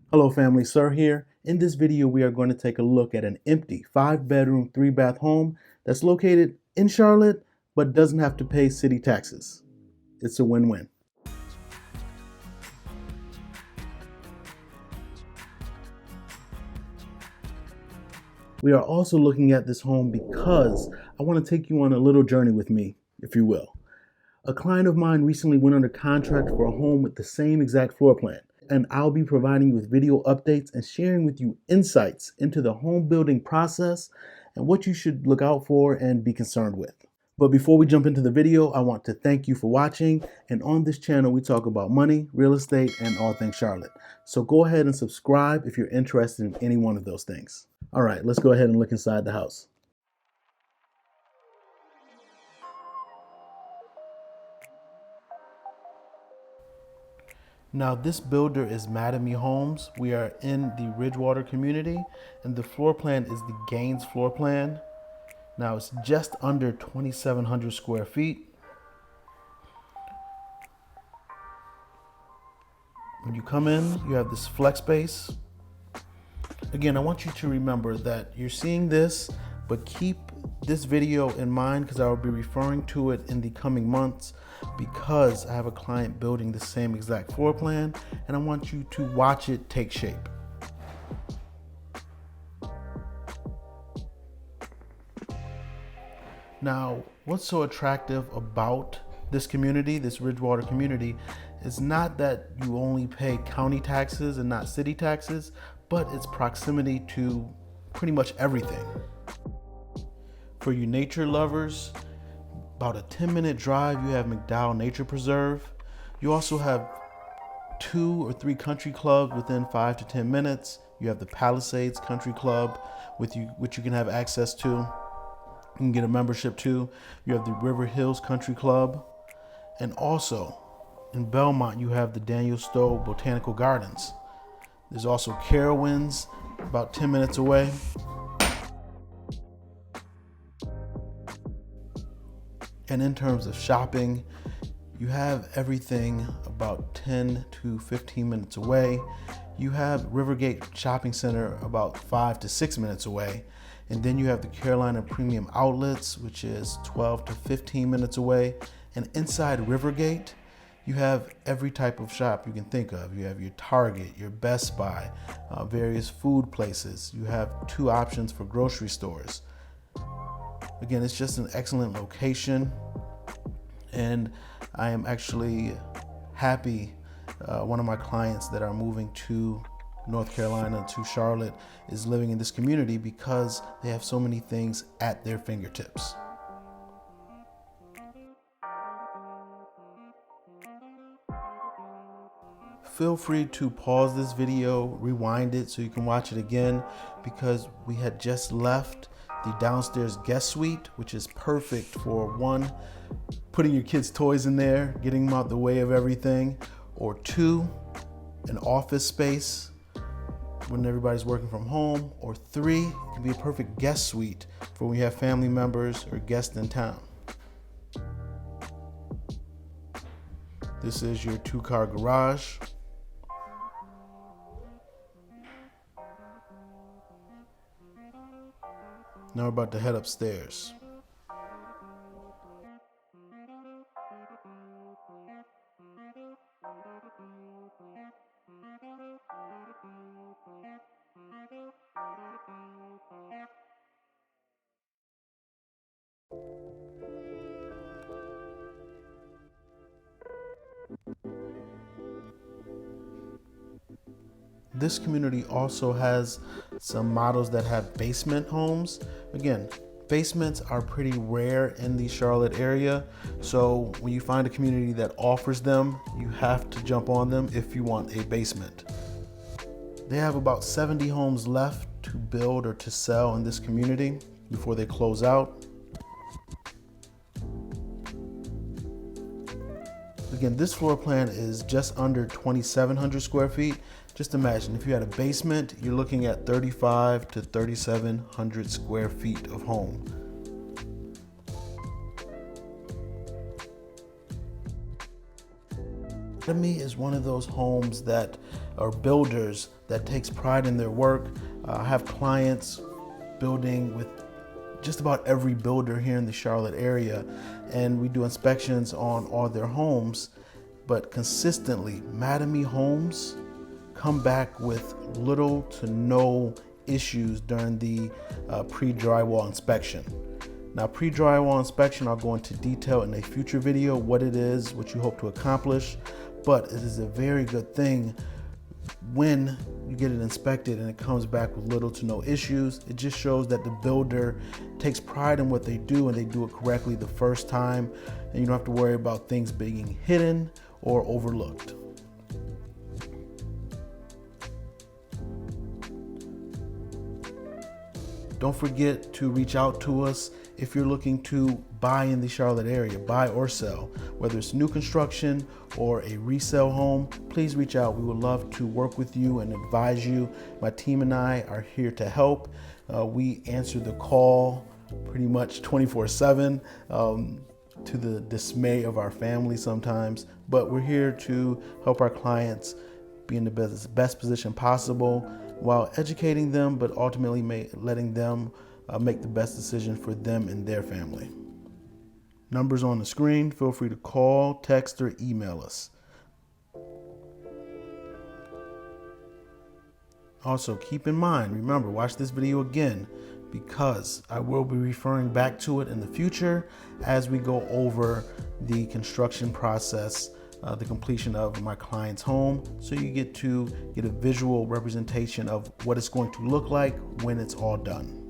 Hello family, Sir here. In this video, we are going to take a look at an empty 5-bedroom, 3-bath home that's located in Charlotte, but doesn't have to pay city taxes. It's a win-win. We are also looking at this home because I want to take you on a little journey with me, if you will. A client of mine recently went under contract for a home with the same exact floor plan, and I'll be providing you with video updates and sharing with you insights into the home building process and what you should look out for and be concerned with. But before we jump into the video, I want to thank you for watching. And on this channel, we talk about money, real estate, and all things Charlotte. So go ahead and subscribe if you're interested in any one of those things. All right, let's go ahead and look inside the house. Now this builder is Madame Homes. We are in the Ridgewater community and the floor plan is the Gaines floor plan. Now it's just under 2,700 square feet. When you come in, you have this flex space. Again, I want you to remember that you're seeing this, but keep this video in mind because I will be referring to it in the coming months because I have a client building the same exact floor plan and I want you to watch it take shape. Now, what's so attractive about this community, this Ridgewater community, is not that you only pay county taxes and not city taxes, but its proximity to pretty much everything. For you nature lovers, about a 10-minute drive, you have McDowell Nature Preserve. You also have 2 or 3 country clubs within 5 to 10 minutes. You have the Palisades Country Club, which you can have access to. You can get a membership to. You have the River Hills Country Club. And also, in Belmont, you have the Daniel Stowe Botanical Gardens. There's also Carowinds, about 10 minutes away. And in terms of shopping, you have everything about 10 to 15 minutes away. You have Rivergate Shopping Center about 5 to 6 minutes away. And then you have the Carolina Premium Outlets, which is 12 to 15 minutes away. And inside Rivergate, you have every type of shop you can think of. You have your Target, your Best Buy, various food places. You have 2 options for grocery stores. Again, it's just an excellent location, and I am actually happy. One of my clients that are moving to North Carolina, to Charlotte, is living in this community because they have so many things at their fingertips. Feel free to pause this video, rewind it so you can watch it again, because we had just left the downstairs guest suite, which is perfect for 1, putting your kids' toys in there, getting them out the way of everything, or 2, an office space when everybody's working from home, or 3, it can be a perfect guest suite for when you have family members or guests in town. This is your 2-car garage. Now we're about to head upstairs. This community also has some models that have basement homes. Again, basements are pretty rare in the Charlotte area. So when you find a community that offers them, you have to jump on them if you want a basement. They have about 70 homes left to build or to sell in this community before they close out. Again, this floor plan is just under 2,700 square feet. Just imagine if you had a basement, you're looking at 3,500 to 3,700 square feet of home. To me, is one of those homes that or builders that takes pride in their work. I have clients building with just about every builder here in the Charlotte area, and we do inspections on all their homes. But consistently, Madame homes come back with little to no issues during the pre-drywall inspection. Now, pre-drywall inspection, I'll go into detail in a future video what it is, what you hope to accomplish, but it is a very good thing when you get it inspected and it comes back with little to no issues. It just shows that the builder takes pride in what they do and they do it correctly the first time, and you don't have to worry about things being hidden or overlooked. Don't forget to reach out to us if you're looking to buy in the Charlotte area, buy or sell, whether it's new construction or a resale home. Please reach out. We would love to work with you and advise you. My team and I are here to help. We answer the call pretty much 24/7, to the dismay of our family sometimes, but we're here to help our clients be in the best position possible while educating them, but ultimately letting them make the best decision for them and their family. Numbers on the screen. Feel free to call, text, or email us. Also, keep in mind, remember, watch this video again because I will be referring back to it in the future as we go over the construction process, the completion of my client's home, so you get a visual representation of what it's going to look like when it's all done.